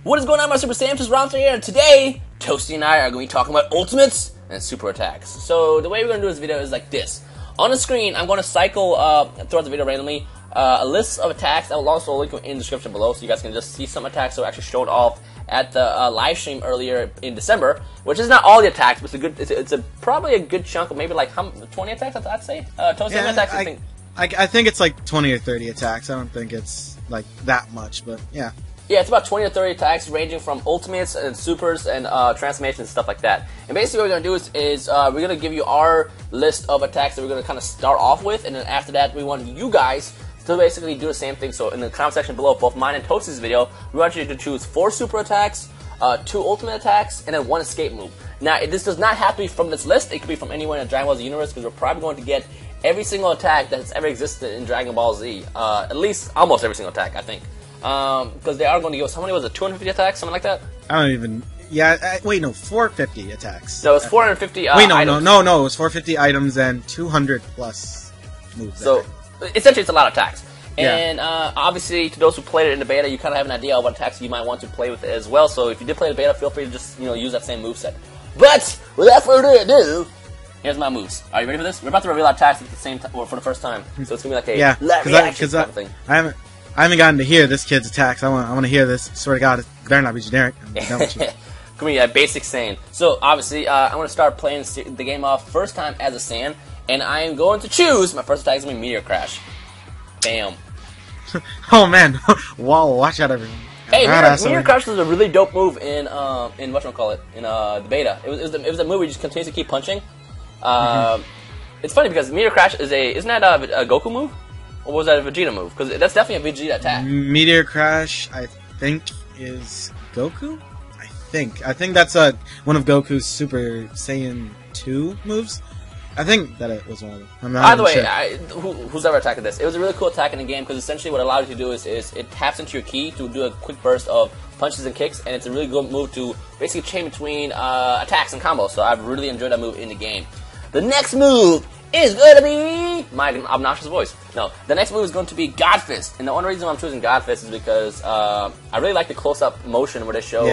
What is going on, my Super Saiyan? Just Ronster here, and today, Toasty and I are going to be talking about ultimates and super attacks. So, the way we're going to do this video is like this. On the screen, I'm going to cycle throughout the video randomly a list of attacks. I will also link in the description below, so you guys can just see some attacks that were actually showed off at the live stream earlier in December, which is not all the attacks, but it's probably a good chunk of maybe like 20 attacks, I'd say? Toasty, how many attacks do you think? I think it's like 20 or 30 attacks. I don't think it's like that much, but yeah. Yeah, it's about 20 to 30 attacks ranging from ultimates and supers and transformations and stuff like that. And basically what we're going to do is we're going to give you our list of attacks that we're going to kind of start off with, and then after that we want you guys to basically do the same thing. So in the comment section below, both mine and Toasty's video, we want you to choose 4 super attacks, 2 ultimate attacks, and then 1 escape move. Now, this does not have to be from this list. It could be from anywhere in Dragon Ball Z Xenoverse, because we're probably going to get every single attack that has ever existed in Dragon Ball Z. At least almost every single attack, I think. Because they are going to give us, how many was it, 250 attacks, something like that? I don't even, wait, no, 450 attacks. So it was 450 wait, no, items. no, it was 450 items and 200 plus moves. So, essentially it's a lot of attacks. Yeah. And obviously, to those who played it in the beta, you kind of have an idea of what attacks you might want to play with it as well. So if you did play the beta, feel free to just, use that same moveset. But, without further ado, here's my moves. Are you ready for this? We're about to reveal our attacks at the same time, for the first time. So it's going to be like a reaction type of thing. I haven't gotten to hear this kid's attacks. I want to hear this. Swear to God, it better not be generic. I'm done with you. Come here, basic Saiyan. So obviously, I'm going to start playing the game off first time as a Saiyan, and I am going to choose my first attack is going to be Meteor Crash. Bam. Oh man, wow! Watch out, everyone. Hey, Meteor Crash was a really dope move in whatchamacallit, in the beta. It was a move where you just continuously keep punching. It's funny because Meteor Crash isn't that a Goku move? Or was that a Vegeta move? Because that's definitely a Vegeta attack. Meteor Crash, I think, is Goku? I think that's one of Goku's Super Saiyan 2 moves. I think that it was one of them. I'm not By the way, sure. who's ever attacked this? It was a really cool attack in the game because essentially what it allows you to do is it taps into your ki to do a quick burst of punches and kicks, and it's a really good move to basically chain between attacks and combos. So I've really enjoyed that move in the game. The next move is going to be my obnoxious voice. No, the next move is going to be God Fist, and the only reason I'm choosing God Fist is because I really like the close-up motion where they show.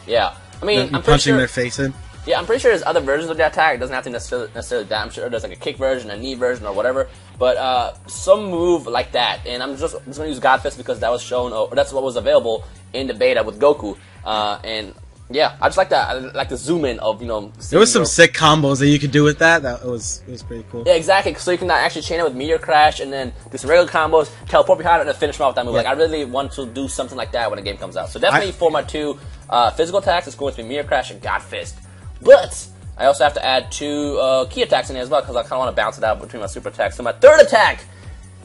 Yeah. I mean, I'm punching their face in. Yeah, I'm pretty sure there's other versions of the attack. It doesn't have to necessarily that. I'm sure there's like a kick version, a knee version, or whatever. But some move like that, and I'm just going to use God Fist because that was shown, or that's what was available in the beta with Goku, and. Yeah, I just like that. I like the zoom in of There was some sick combos that you could do with that. It was pretty cool. Yeah, exactly. So you can actually chain it with Meteor Crash and then do some regular combos, teleport behind it, and then finish them off with that move. Yeah. Like I really want to do something like that when the game comes out. So definitely for my 2 physical attacks, it's going to be Meteor Crash and God Fist. But I also have to add 2 key attacks in there as well because I kind of want to bounce it out between my super attacks. So my 3rd attack,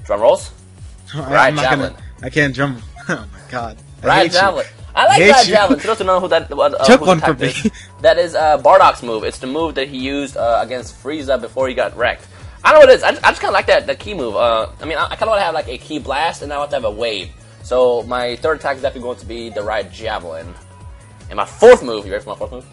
drum rolls. Right Javelin. I can't drum. Oh my God. Right Javelin. I like that Javelin. For those who know who that took one for me. That is Bardock's move. It's the move that he used against Frieza before he got wrecked. I don't know what it is. I just kind of like that key move. I mean, I kind of want to have like a key blast, and I want to have a wave. So my 3rd attack is definitely going to be the right Javelin. And my 4th move. You ready for my 4th move?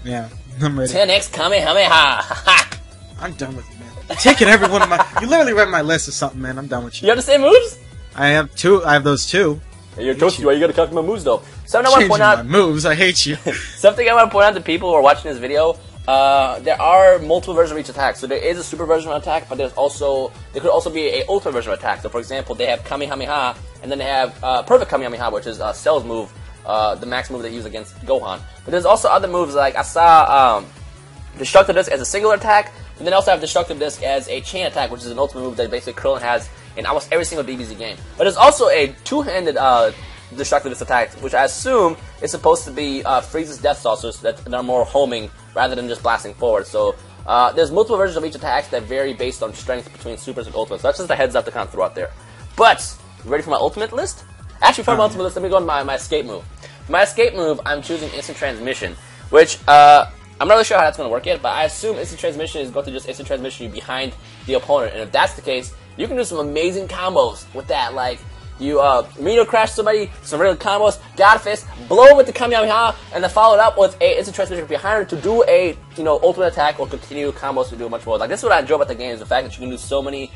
Yeah, I'm ready. 10x Kamehameha. I'm done with you, man. You're taking every one of my. You literally read my list or something, man. I'm done with you. You have the same moves? I have 2. I have those 2. Hey, you're Toasty. Why you gotta copy my moves though? Something I want to point out. My moves. I hate you. Something I want to point out to people who are watching this video. There are multiple versions of each attack. So there is a super version of attack, but there could also be a ultimate version of attack. So for example, they have Kamehameha, and then they have Perfect Kamehameha, which is Cell's move, the max move they use against Gohan. But there's also other moves like I saw Destructive Disc as a single attack, and then also have Destructive Disc as a chain attack, which is an ultimate move that basically Krillin has in almost every single DBZ game. But there's also a 2-handed Destructive Disc attack, which I assume is supposed to be Frieza's Death Saucers that are more homing rather than just blasting forward. So there's multiple versions of each attack that vary based on strength between supers and ultimates. So that's just a heads up to kind of throw out there. But, you ready for my ultimate list? Actually, for my ultimate list, let me go on my escape move. For my escape move, I'm choosing Instant Transmission, which I'm not really sure how that's going to work yet, but I assume Instant Transmission is going to just Instant Transmission you behind the opponent. And if that's the case, you can do some amazing combos with that. Like, you Meteor Crash somebody, some real combos, God Fist, blow with the Kamehameha, and then follow it up with a Instant Transmission behind her to do a ultimate attack or continue combos to do much more. Like, this is what I enjoy about the game, is the fact that you can do so many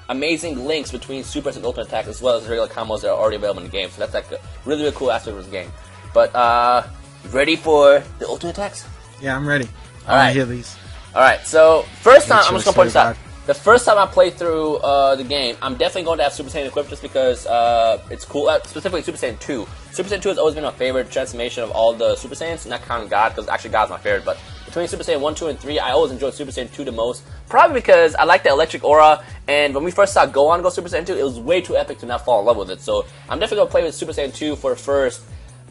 amazing links between supers and ultimate attacks, as well as regular combos that are already available in the game. So that's like a really, really cool aspect of this game. But ready for the ultimate attacks? Yeah, I'm ready. All right. I hear these. All right. So first time, I'm just gonna point this out. God. The first time I played through the game, I'm definitely going to have Super Saiyan equipped just because it's cool. Specifically, Super Saiyan 2. Super Saiyan 2 has always been my favorite transformation of all the Super Saiyans, not counting God, because actually God's my favorite. But between Super Saiyan 1, 2, and 3, I always enjoyed Super Saiyan 2 the most. Probably because I like the electric aura, and when we first saw Gohan go Super Saiyan 2, it was way too epic to not fall in love with it. So I'm definitely going to play with Super Saiyan 2 for the first,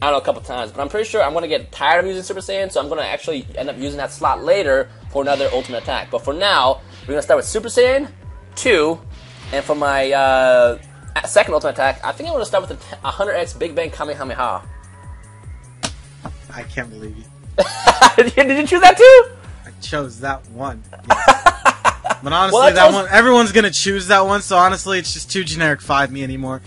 I don't know, a couple times. But I'm pretty sure I'm going to get tired of using Super Saiyan, so I'm going to actually end up using that slot later for another ultimate attack. But for now, we're going to start with Super Saiyan 2, and for my second ultimate attack, I think I'm going to start with the 100x Big Bang Kamehameha. I can't believe you. Did you choose that too? I chose that one. Yes. But honestly, that one, everyone's going to choose that one, so honestly, it's just too generic 5 me anymore.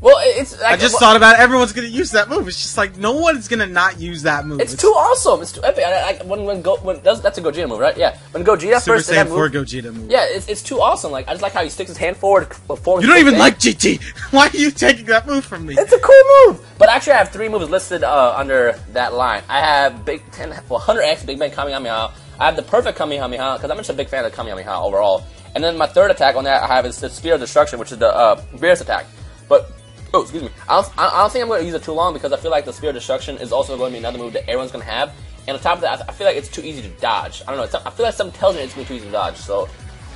Well, it's like, I just thought about it. Everyone's gonna use that move. It's just like no one's gonna not use that move. It's too awesome. It's too epic. That's a Gogeta move, right? Yeah. When Gogeta Super first Saiyan did that move, 4 Gogeta move. yeah, it's too awesome. Like I just like how he sticks his hand forward. You don't even like GT. Why are you taking that move from me? It's a cool move. But actually, I have 3 moves listed under that line. I have 100x Big Bang Kamehameha. I have the perfect Kamehameha because I'm just a big fan of Kamehameha overall. And then my third attack on that I have is the Spear of Destruction, which is the Beerus attack. But oh, excuse me. I don't think I'm going to use it too long because I feel like the Spear of Destruction is also going to be another move that everyone's going to have. And on top of that, I feel like it's too easy to dodge. I don't know. I feel like something tells me it's going to be too easy to dodge. So,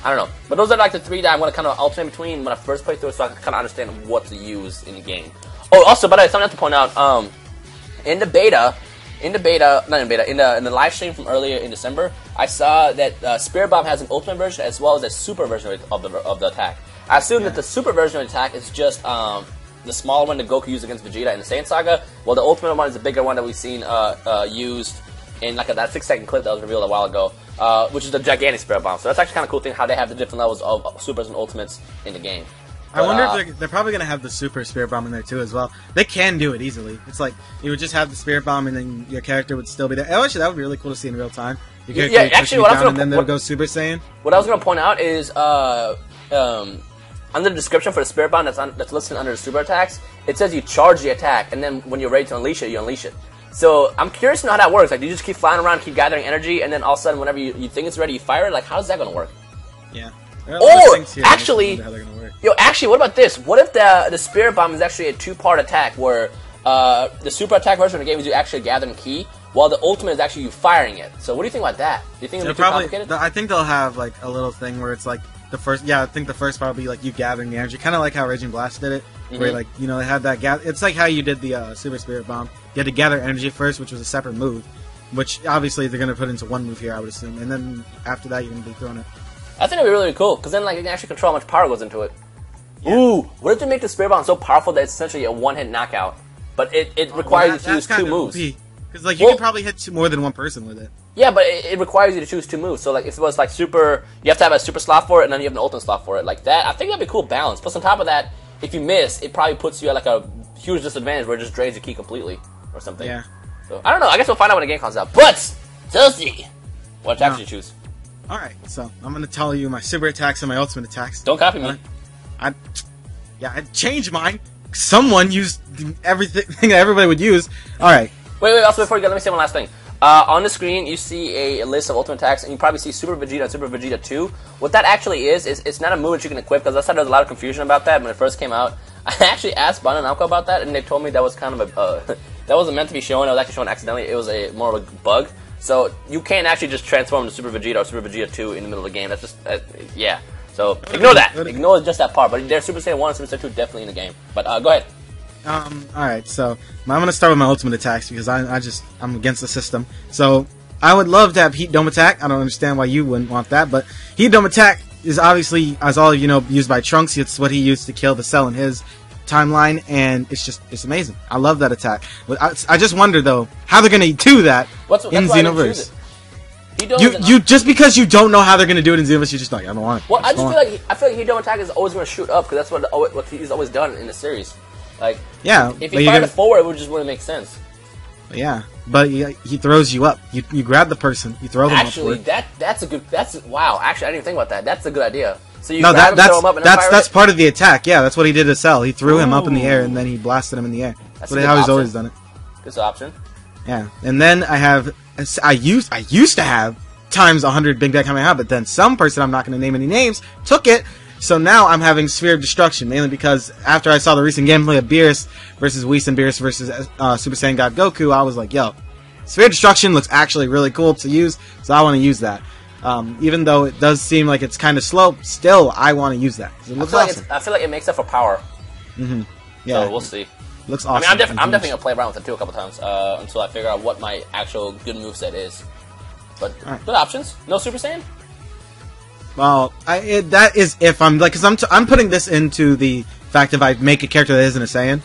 I don't know. But those are like the 3 that I'm going to kind of alternate between when I first play through it so I can kind of understand what to use in the game. Oh, also, by the way, something I have to point out. In the live stream from earlier in December, I saw that Spirit Bomb has an ultimate version as well as a super version of the attack. I assume that the super version of the attack is just the smaller one that Goku used against Vegeta in the Saiyan Saga, while the ultimate one is the bigger one that we've seen used in like that 6-second clip that was revealed a while ago, which is the gigantic Spirit Bomb. So that's actually kind of cool thing how they have the different levels of supers and ultimates in the game. I wonder if they're probably going to have the Super Spirit Bomb in there too as well. They can do it easily. It's like you would just have the Spirit Bomb and then your character would still be there. Oh, actually, that would be really cool to see in real time. Your yeah, actually, what I was going to... And then they'll go Super Saiyan. What I was going to point out is... under the description for the Spirit Bomb that's listed under the super attacks, it says you charge the attack, and then when you're ready to unleash it, you unleash it. So I'm curious to know how that works. Like, do you just keep flying around, keep gathering energy, and then all of a sudden, whenever you think it's ready, you fire it? Like, how's that going to work? Yeah. Or, actually, what about this? What if the Spirit Bomb is actually a 2-part attack, where the super attack version of the game is you actually gathering ki, while the ultimate is actually you firing it? So what do you think about that? Do you think it'll be too complicated? I think they'll have, like, a little thing where it's like, I think the first part will be like you gathering the energy, kind of like how Raging Blast did it, where like they had that it's like how you did the Super Spirit Bomb. You had to gather energy first, which was a separate move, which obviously they're gonna put into one move here, I would assume, and then after that you're gonna be throwing it. I think it'd be really cool because then like you can actually control how much power goes into it. Yeah. Ooh, what if they make the Spirit Bomb so powerful that it's essentially a one-hit knockout, but it requires you to use 2 moves? Because like you can probably hit more than one person with it. Yeah, but it requires you to choose 2 moves. So like if it was like super, you have to have a super slot for it, and then you have an ultimate slot for it. Like that, I think that'd be a cool balance. Plus on top of that, if you miss, it probably puts you at like a huge disadvantage where it just drains your ki completely or something. Yeah. So I don't know. I guess we'll find out when the game comes out. But Chelsea, what attacks do you choose? All right, so I'm gonna tell you my super attacks and my ultimate attacks. Don't copy me. I changed mine. Someone used everything that everybody would use. All right. Wait. Also, before you go, let me say one last thing. On the screen, you see a list of ultimate attacks, and you probably see Super Vegeta and Super Vegeta 2. What that actually is it's not a move that you can equip, because I thought there was a lot of confusion about that when it first came out. I actually asked Ban and Namco about that, and they told me that was kind of a... that wasn't meant to be shown, it was actually shown accidentally. It was more of a bug. So you can't actually just transform to Super Vegeta or Super Vegeta 2 in the middle of the game. That's just... yeah. So ignore that. Ignore just that part. But there's Super Saiyan 1 and Super Saiyan 2 definitely in the game. But go ahead. Alright, so I'm going to start with my ultimate attacks because I'm against the system. So I would love to have Heat Dome Attack. I don't understand why you wouldn't want that, but Heat Dome Attack is obviously, as all of you know, used by Trunks. It's what he used to kill the Cell in his timeline, and it's amazing. I love that attack. I just wonder though how they're going to do that in Xenoverse. You just because you don't know how they're going to do it in Xenoverse, you're just like, I don't want it. Well, I feel like Heat Dome Attack is always going to shoot up because that's what he's always done in the series. Like, yeah, if he fired it forward, it just wouldn't make sense. Yeah, but he throws you up. You grab the person, you throw them actually, upward. Wow. Actually, I didn't even think about that. That's a good idea. So you grab him, throw him up, and that's part of the attack. Yeah, that's what he did to Cell. He threw him up in the air and then he blasted him in the air. That's how he's always done it. Good option. Yeah, and then I used to have times 100 Big Bang Kamehameha, but then some person, I'm not going to name any names, took it. So now I'm having Sphere of Destruction, mainly because after I saw the recent gameplay of Beerus versus Whis and Beerus versus Super Saiyan God Goku, I was like, yo, Sphere of Destruction looks actually really cool to use, so I want to use that. Even though it does seem like it's kind of slow, still, I want to use that. It looks awesome. I feel like it makes up for power. Mm-hmm. Yeah. So we'll see. Looks awesome. I mean, I'm definitely going to play around with it too a couple times until I figure out what my actual good moveset is. But good options. No Super Saiyan? Well, that is if I'm like, because I'm putting this into the fact if I make a character that isn't a Saiyan.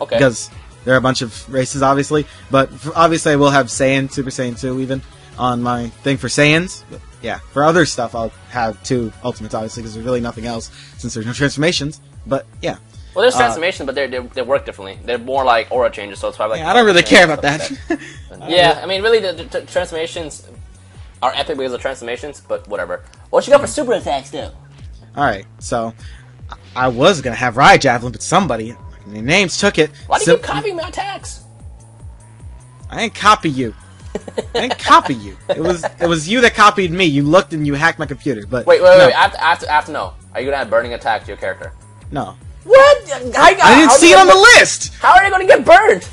Okay. Because there are a bunch of races, obviously. But obviously, I will have Saiyan, Super Saiyan 2 even, on my thing for Saiyans. But yeah, for other stuff, I'll have 2 Ultimates, obviously, because there's really nothing else since there's no transformations. But yeah. Well, there's transformations, but they work differently. They're more like aura changes, so it's probably like... Yeah, I don't really care about that. Yeah, I mean, really, the transformations are epic because of transformations, but whatever. What you got for super attacks, though? Alright, so I was going to have Riot Javelin, but somebody, their names took it. Why do you keep copying my attacks? I didn't copy you. I didn't copy you. It was you that copied me. You looked and you hacked my computer. But wait. I have to know. Are you going to have burning attack to your character? No. What? I didn't see it on the list! How are they going to get burned?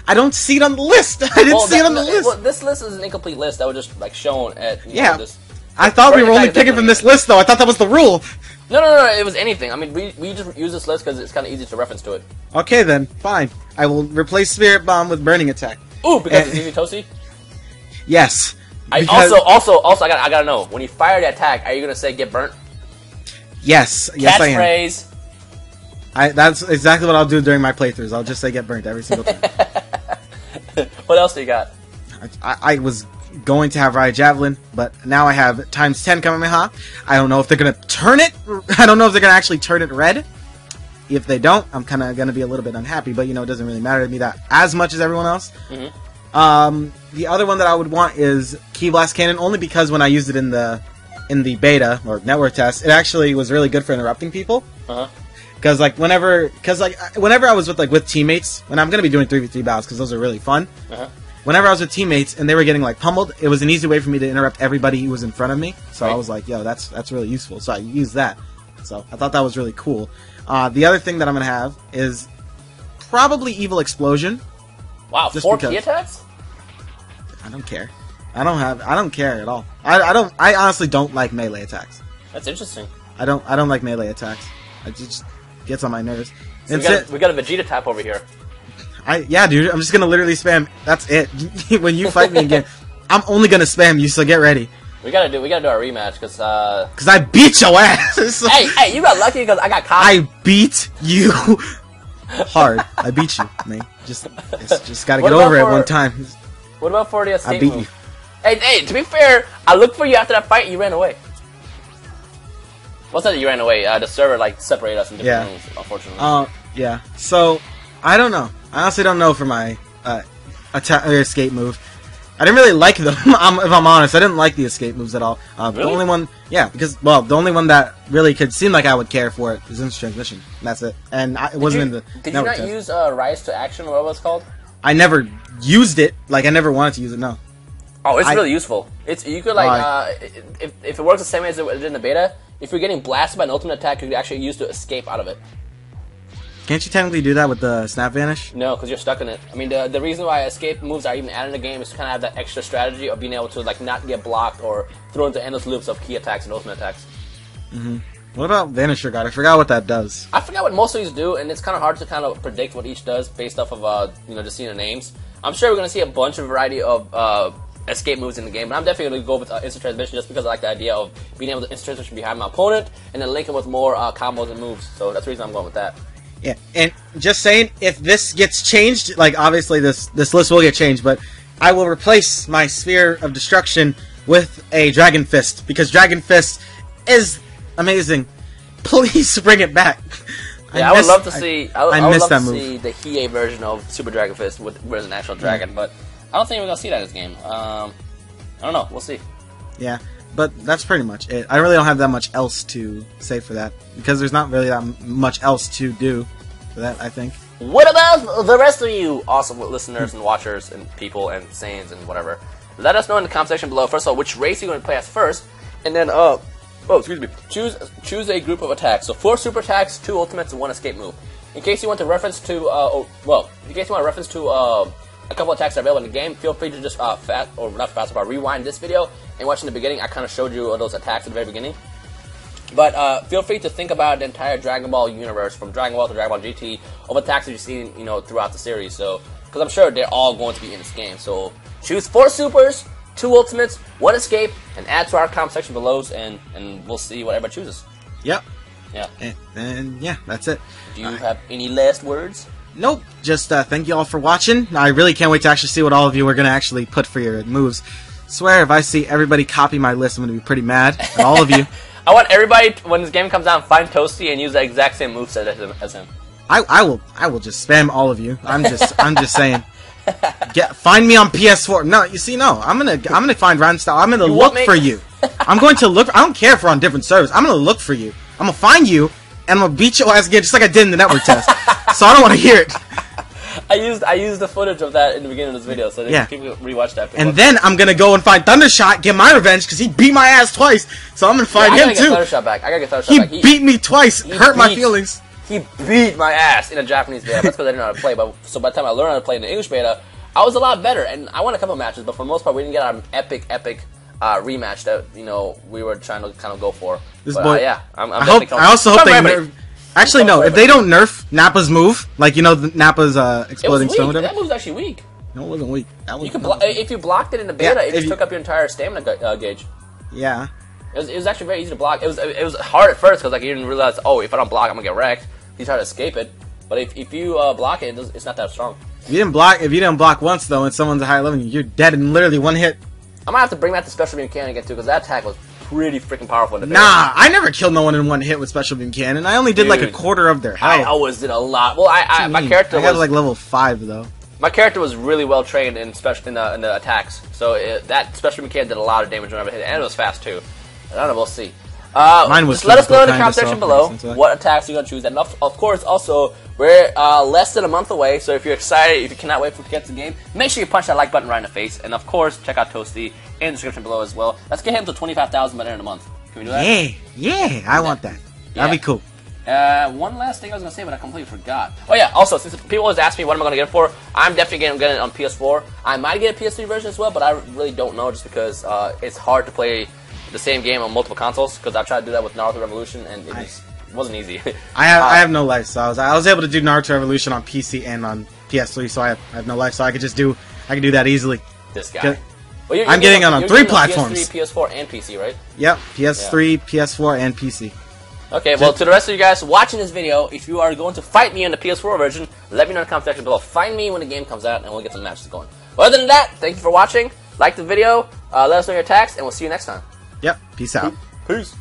I don't see it on the list. I didn't see it on the list. Well, this list is an incomplete list that was just like shown at. Yeah. This. I thought we were only picking from this list, though. I thought that was the rule. No. It was anything. I mean, we just use this list because it's kind of easy to reference to it. Okay, then. Fine. I will replace Spirit Bomb with Burning Attack. Ooh, because it's easy toasty? Yes. Also, I gotta know. When you fire the attack, are you gonna say get burnt? Yes. Yes, I am. Catchphrase. That's exactly what I'll do during my playthroughs. I'll just say get burnt every single time. What else do you got? I was going to have Riot Javelin, but now I have times 10 Kamehameha. I don't know if they're going to turn it. I don't know if they're going to actually turn it red. If they don't, I'm kind of going to be a little bit unhappy, but, you know, it doesn't really matter to me that as much as everyone else. Mm-hmm. The other one that I would want is Ki Blast Cannon, only because when I used it in the beta, or network test, it actually was really good for interrupting people. Uh-huh. Because whenever I was with teammates, when I'm gonna be doing 3v3 battles, because those are really fun. Whenever I was with teammates and they were getting like pummeled, it was an easy way for me to interrupt everybody who was in front of me. So I was like, yo, that's really useful. So I used that. So I thought that was really cool. The other thing that I'm gonna have is probably Evil Explosion. Wow, 4 key attacks? I don't care. I don't care at all. I honestly don't like melee attacks. That's interesting. I don't like melee attacks. It just gets on my nerves. So we got a Vegeta tap over here. Yeah, dude. I'm just gonna literally spam. That's it. When you fight me again, I'm only gonna spam you. So get ready. We gotta do our rematch because I beat your ass. hey, you got lucky because I got caught. I beat you hard. I beat you, man. Just gotta get over it one time. What about for the escape I beat move? you. Hey, to be fair, I looked for you after that fight. You ran away. What's that? You ran away. The server separated us in different rooms, unfortunately. Yeah. So I don't know. I honestly don't know for my escape move. I didn't really like them. If I'm honest, I didn't like the escape moves at all. Really? The only one, the only one that really could seem like I would care for it is instant transmission. That's it. And it wasn't in the. Did you not use Rise to Action or whatever it's called? I never used it. I never wanted to use it. No. Oh, it's really useful. You could if it works the same way as it did in the beta. If you're getting blasted by an ultimate attack, you could actually use to escape out of it. Can't you technically do that with the Snap Vanish? No, because you're stuck in it. I mean, the reason why escape moves are even added in the game is to kind of have that extra strategy of being able to not get blocked or thrown into endless loops of key attacks and ultimate attacks. Mm-hmm. What about Vanisher God? I forgot what that does. I forgot what most of these do, and it's kind of hard to kind of predict what each does based off of just seeing the names. I'm sure we're going to see a bunch of variety of escape moves in the game, but I'm definitely going to go with instant transmission just because I like the idea of being able to instant transmission behind my opponent and then link it with more combos and moves. So that's the reason I'm going with that. Yeah, and just saying, if this gets changed, obviously this list will get changed, but I will replace my Sphere of Destruction with a Dragon Fist, because Dragon Fist is amazing. Please bring it back. Yeah, I would love to see. I would love to move. see the Hiei version of Super Dragon Fist with an actual dragon, but I don't think we're gonna see that in this game. I don't know. We'll see. Yeah, but that's pretty much it. I really don't have that much else to say for that because there's not really that much else to do for that. I think. what about the rest of you awesome listeners and watchers and people and Saiyans and whatever? Let us know in the comment section below. First of all, which race you're going to play as first, and then excuse me, choose a group of attacks. So 4 super attacks, 2 ultimates, and 1 escape move. In case you want to reference to a couple attacks that are available in the game, feel free to just rewind this video and watch in the beginning. I kind of showed you those attacks at the very beginning. But feel free to think about the entire Dragon Ball universe, from Dragon Ball to Dragon Ball GT, of attacks that you've seen, throughout the series. So, because I'm sure they're all going to be in this game. So, choose 4 supers, 2 ultimates, 1 escape, and add to our comment section below, and we'll see what everybody chooses. Yep. Yeah. And yeah, that's it. Do you have any last words? Nope. Just thank you all for watching. I really can't wait to actually see what all of you are going to actually put for your moves. Swear, if I see everybody copy my list, I'm going to be pretty mad at all of you. I want everybody, when this game comes out, find Toasty and use the exact same moveset as him. I will just spam all of you. I'm just saying. Find me on PS4. No, you see, no. I'm gonna find random style. I'm gonna look for you. I'm going to look. I don't care if we're on different servers. I'm gonna look for you. I'm gonna find you, and I'm gonna beat your ass again, just like I did in the network test. So I don't want to hear it. I used the footage of that in the beginning of this video, so people rewatch that. And then I'm gonna go and find Thundershot, get my revenge, because he beat my ass twice. So I'm gonna find him too. I gotta get Thundershot back. He beat me twice, hurt my feelings. He beat my ass in a Japanese beta. That's because I didn't know how to play. So by the time I learned how to play in the English beta, I was a lot better. And I won a couple matches, but for the most part, we didn't get our epic rematch that we were trying to kind of go for. Yeah, I also hope they nerf. Actually, no. If they don't nerf Nappa's move, like Nappa's exploding stone, whatever. That move's actually weak. No, it wasn't weak. If you blocked it in the beta, it just took up your entire stamina gauge. Yeah. It was actually very easy to block. It was hard at first because you didn't realize, if I don't block, I'm gonna get wrecked. You try to escape it, but if you block it, it's not that strong. If you didn't block once though, and someone's a high level, you're dead in literally 1 hit. I might have to bring back the special beam cannon again too, because that attack was pretty freaking powerful in the beta. Nah, I never killed no one in 1 hit with special beam cannon. I only did like a quarter of their health. I always did a lot. Well, my character I got like level 5 though. My character was really well trained in the attacks, so that special beam cannon did a lot of damage whenever it hit, and it was fast too. I don't know, we'll see. Mine was just let us know in the comment section below what attacks you're going to choose. And of course, also, we're less than a month away, so if you're excited, if you cannot wait to get the game, make sure you punch that like button right in the face. And of course, check out Toasty in the description below as well. Let's get him to 25,000 by the end of the month. Can we do that? Yeah, I want that. That'd be cool. One last thing I was going to say, but I completely forgot. Oh yeah, also, since people always ask me what am I going to get it for, I'm definitely going to get it on PS4. I might get a PS3 version as well, but I really don't know just because it's hard to play the same game on multiple consoles, because I've tried to do that with Naruto Revolution, and it just wasn't easy. I have no life, so I was able to do Naruto Revolution on PC and on PS3, so I have no life, so I could do that easily. This guy. Well, I'm getting it on 3 platforms. PS3, PS4, and PC, right? Yep, PS3, PS4, and PC. Okay, well, to the rest of you guys watching this video, if you are going to fight me on the PS4 version, let me know in the comment section below. Find me when the game comes out, and we'll get some matches going. But other than that, thank you for watching. Like the video, let us know your attacks, and we'll see you next time. Yep, peace out. Peace.